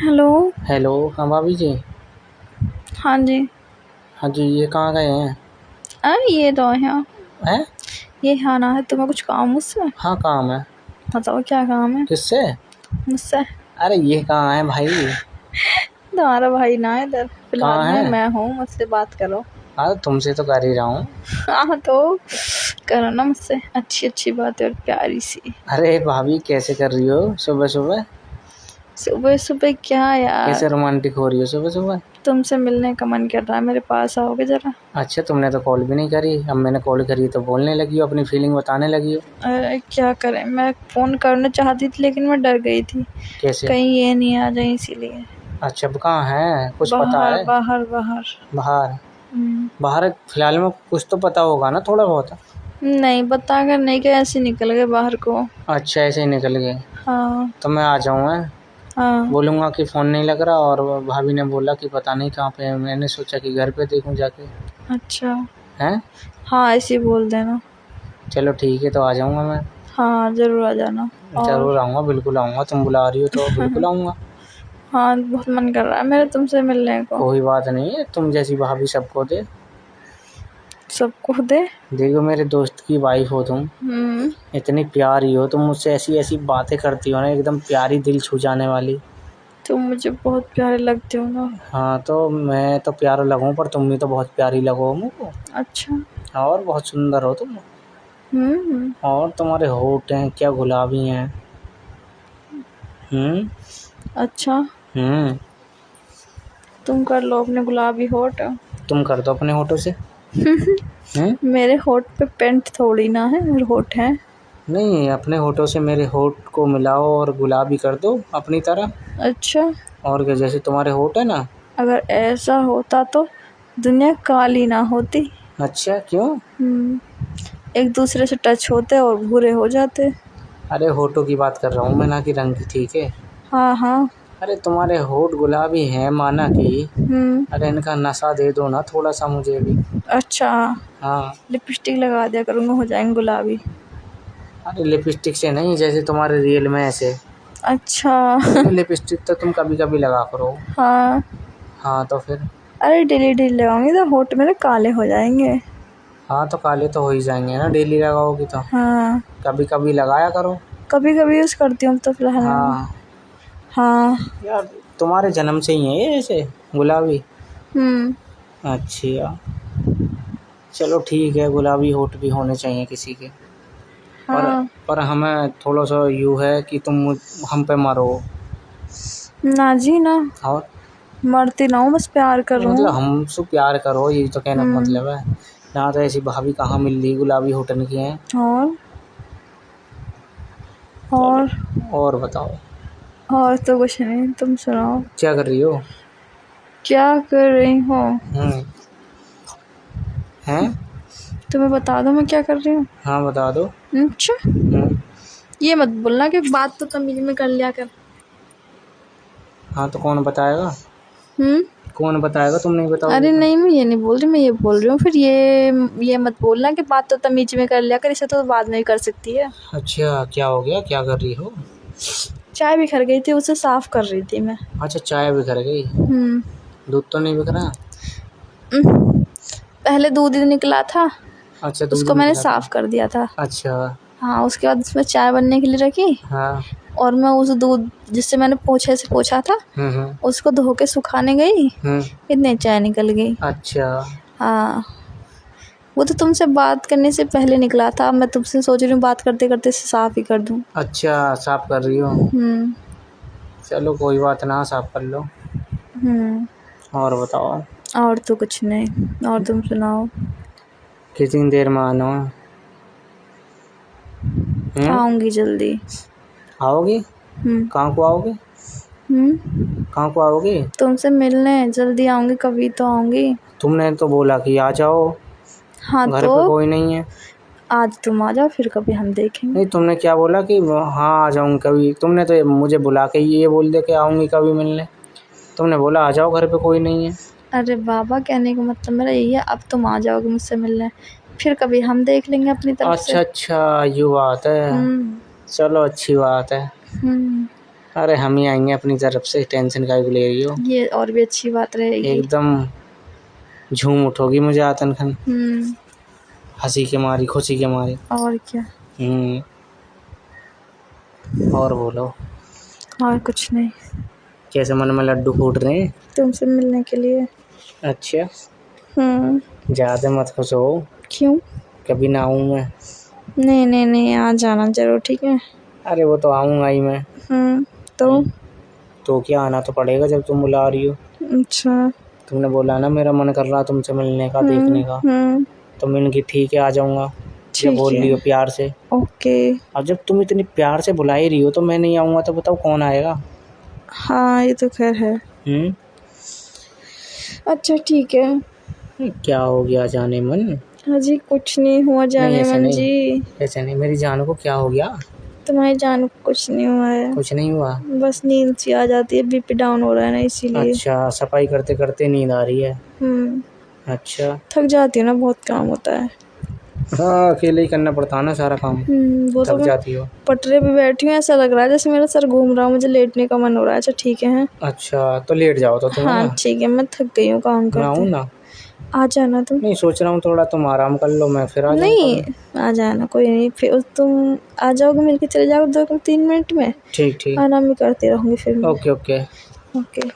Hello. Hello. हाँ भाभी जी। हाँ जी। हाँ जी, ये कहाँ गए हैं? अरे ये तो यहाँ हैं? ये आना है तुम्हें कुछ काम मुझसे? हाँ, काम है। बताओ क्या काम है किससे? मुझसे? अरे ये कहाँ है भाई? तुम्हारा भाई ना है इधर फिलहाल कहाँ में, है? मैं हूँ, मुझसे बात करो। हाँ, तुमसे तो कर ही रहा हूँ। हाँ तो करो ना मुझसे अच्छी अच्छी बातें और प्यारी सी। अरे भाभी, कैसे कर रही हो सुबह सुबह? सुबह सुबह क्या यार, कैसे रोमांटिक हो रही हो सुबह सुबह? तुमसे मिलने का मन कर रहा है, मेरे पास आओगे जरा? अच्छा, तुमने तो कॉल भी नहीं करी। अब मैंने कॉल करी तो बोलने लगी हो, अपनी फीलिंग बताने लगी हो। अरे क्या करें, मैं फ़ोन करना चाहती थी लेकिन मैं डर गई थी कैसे? कहीं ये नहीं आ जाए, इसीलिए। अच्छा, अब कहाँ है, कुछ पता बाहर है? बाहर बाहर। बाहर? हम्म। बाहर फिलहाल में कुछ तो पता होगा ना, थोड़ा बहुत? नहीं बता कर नहीं, क्या ऐसे निकल गए बाहर को। अच्छा, ऐसे ही निकल गए? हाँ। तो मैं आ जाऊँ? हाँ। बोलूँगा कि फ़ोन नहीं लग रहा, और भाभी ने बोला कि पता नहीं कहाँ पे है। मैंने सोचा कि घर पे देखूँ जाके। अच्छा। हैं? हाँ ऐसे ही बोल देना। चलो ठीक है, तो आ जाऊँगा मैं। हाँ ज़रूर आ जाना। और ज़रूर आऊँगा, बिल्कुल आऊँगा। तुम बुला रही हो तो बिल्कुल आऊँगा। हाँ बहुत मन कर रहा है मेरा तुमसे मिलने को। कोई बात नहीं है, तुम जैसी भाभी सबको दे। सबको दे। देखो, मेरे दोस्त की वाइफ हो तुम। इतनी प्यारी हो तुम, मुझसे ऐसी ऐसी बातें करती हो ना, एकदम प्यारी, दिल छू जाने वाली। तुम मुझे बहुत प्यारे लगते हो ना। हाँ, तो मैं तो प्यारा लगूँ, पर तुम भी तो बहुत प्यारी लगो मुझको। अच्छा। और बहुत सुंदर हो तुम। हम्म। और तुम्हारे होंठ हैं क्या गुलाबी हैं। हम्म। अच्छा। हम्म। तुम कर लो अपने गुलाबी होठ। तुम कर दो अपने होठों से। हम्म। मेरे होठ पे पेंट थोड़ी ना है, मेरे होठ हैं। नहीं, अपने होठों से मेरे होठ को मिलाओ और गुलाबी कर दो अपनी तरह। अच्छा। और क्या, जैसे तुम्हारे होठ है ना। अगर ऐसा होता तो दुनिया काली ना होती। अच्छा, क्यों? एक दूसरे से टच होते और बुरे हो जाते। अरे होठों की बात कर रहा हूँ मैं, ना कि रंग की, ठीक है? हाँ हाँ। अरे तुम्हारे होठ गुलाबी हैं माना कि। हम्म। अरे इनका नशा दे दो ना थोड़ा सा मुझे भी। अच्छा। हाँ। लिपस्टिक लगा दिया करूँगा, हो जाएंगे गुलाबी। अरे लिपस्टिक से नहीं, जैसे तुम्हारे रियल में ऐसे। अच्छा। अरे लिपस्टिक तो तुम कभी कभी लगा करो। हाँ। हाँ, तो फिर? अरे डेली डेली लगाऊंगी तो होठ मेरे काले हो जाएंगे। हाँ, तो काले तो हो ही जाएंगे ना, डेली लगाओगी तो। हाँ कभी कभी लगाया करो। कभी कभी यूज़ करती हूँ तो फिलहाल में। हाँ हाँ। यार, तुम्हारे जन्म से ही है ये ऐसे गुलाबी? हम्म। अच्छा, चलो ठीक है, गुलाबी होठ भी होने चाहिए किसी के। पर हाँ। पर हमें थोड़ा सा यूँ है कि हम पे मरो। ना जी ना, और मरती ना हूँ, बस प्यार कर रहा मतलब हूँ। हमसे प्यार करो, ये तो कहने का हम्म। मतलब है। यहाँ तो ऐसी भाभी कहाँ मिल रही गुलाबी होठन की हैं। और चलो, और और बताओ। और तो कुछ नहीं, तुम सुनाओ। क्या कर रही हो? क्या कर रही हो? हम्म। हैं? तुम्हें बता दो मैं क्या कर रही हूँ। हाँ, बता दो। अच्छा। ये मत बोलना कि बात तो तमीज में कर लिया कर। हाँ, तो कौन बताएगा? हम्म। कौन बताएगा, तुम नहीं बताओगे अरे तो? नहीं, मैं ये नहीं बोल रही, मैं ये बोल रही हूँ फिर ये मत बोलना कि बात तो तमीज में कर लिया कर, इसे तो बाद में ही कर सकती है। अच्छा, क्या हो गया, क्या कर रही हो? चाय बिखर गई थी, उसे साफ कर रही थी मैं। अच्छा, चाय बिखर गई? हम्म। दूध तो नहीं बिखरा? पहले दूध ही निकला था, अच्छा, दूध उसको मैंने निकला था। साफ कर दिया था। अच्छा। हाँ उसके बाद उसमें चाय बनने के लिए रखी, हाँ। और मैं उस दूध जिससे मैंने पोछे से पोछा था हम्म। उसको धो के सुखाने गई, हम्म। इतने चाय निकल गई। अच्छा। हाँ वो तो तुमसे बात करने से पहले निकला था, मैं तुमसे सोच रही हूँ बात करते करते इसे साफ ही कर दूँ। अच्छा, साफ कर रही हो? हम्म। चलो कोई बात ना, साफ कर लो। हम्म। और बताओ। और तो कुछ नहीं, और तुम सुनाओ। कितनी देर में आना है? आऊँगी जल्दी। आओगी? हम्म। कहाँ को आओगे? कहाँ को आओगे? तुमसे मिलने जल्दी आऊँगी, कभी तो आऊँगी। तुमने तो बोला कि आ जाओ। हाँ घर तो पे कोई नहीं है। आज तुम आ जाओ, फिर कभी हम देखेंगे। नहीं, तुमने क्या बोला कि हाँ आ जाऊँगी कभी? तुमने तो मुझे बुला के ये बोल दे कि आऊँगी कभी मिलने। तुमने बोला आ जाओ, घर पे कोई नहीं है। अरे बाबा, कहने का मतलब मेरा यही है, अब तुम आ जाओगे मुझसे मिलने, फिर कभी हम देख लेंगे अपनी तरफ से। अच्छा अच्छा, ये बात है। हम्म। चलो, अच्छी बात है। हम्म। अरे हम ही आएंगे अपनी तरफ से, टेंशन काहे को ले रही हो। ये और भी अच्छी बात रहेगी। एकदम झूम उठोगी मुझे आतन खन, हम्म, हंसी के मारी, खुशी के मारी। और क्या। और बोलो। और कुछ नहीं, कैसे मन में लड्डू फूट रहे हैं? तुमसे मिलने के लिए। अच्छा, हम्म। ज़्यादा मत खुश हो, क्यों? कभी ना आऊँ मैं। नहीं नहीं नहीं, आ जाना जरूर, ठीक है। अरे वो तो आऊँगा ही मैं। तो क्या, आना तो पड़ेगा जब तुम बुला रही हो। अच्छा। तुमने बोला ना मेरा मन कर रहा तुमसे मिलने का, देखने का, तो मैंने कि ठीक है आ जाऊँगा। जब बोल रही हो प्यार से। ओके। अब जब तुम इतनी प्यार से बुला ही रही हो तो मैं नहीं आऊँगा तो बताओ कौन आएगा। हाँ, ये तो खैर है। अच्छा ठीक है। क्या हो गया जाने मन? जी कुछ नहीं हुआ जाने मन जी। ऐसे नहीं, मेरी जान को क्या हो गया? तुम्हारी जान को कुछ नहीं हुआ है। कुछ नहीं हुआ, बस नींद सी आ जाती है, बीपी डाउन हो रहा है ना, इसीलिए। अच्छा, सफाई करते करते नींद आ रही है। अच्छा, थक जाती है ना, बहुत काम होता है। हाँ, अकेले ही करना पड़ता है ना सारा काम। वो तो थक जाती हो। पटरे पे बैठी हूँ, ऐसा लग रहा है जैसे मेरा सर घूम रहा है, मुझे लेटने का मन हो रहा है। अच्छा ठीक है। अच्छा, तो लेट जाओ तो तुम। हाँ ठीक है, मैं थक गई हूँ काम करते। मैं आऊँ ना? आ जाना तुम। नहीं, सोच रहा हूँ थोड़ा तुम आराम कर लो, मैं फिर आ जाऊँ। नहीं, आ जाना, कोई नहीं। फिर तुम आ जाओगे, मिलके चले जाओगे 2-3 मिनट में। ठीक ठीक, आराम भी करती रहूँगी फिर। Okay okay. ओके।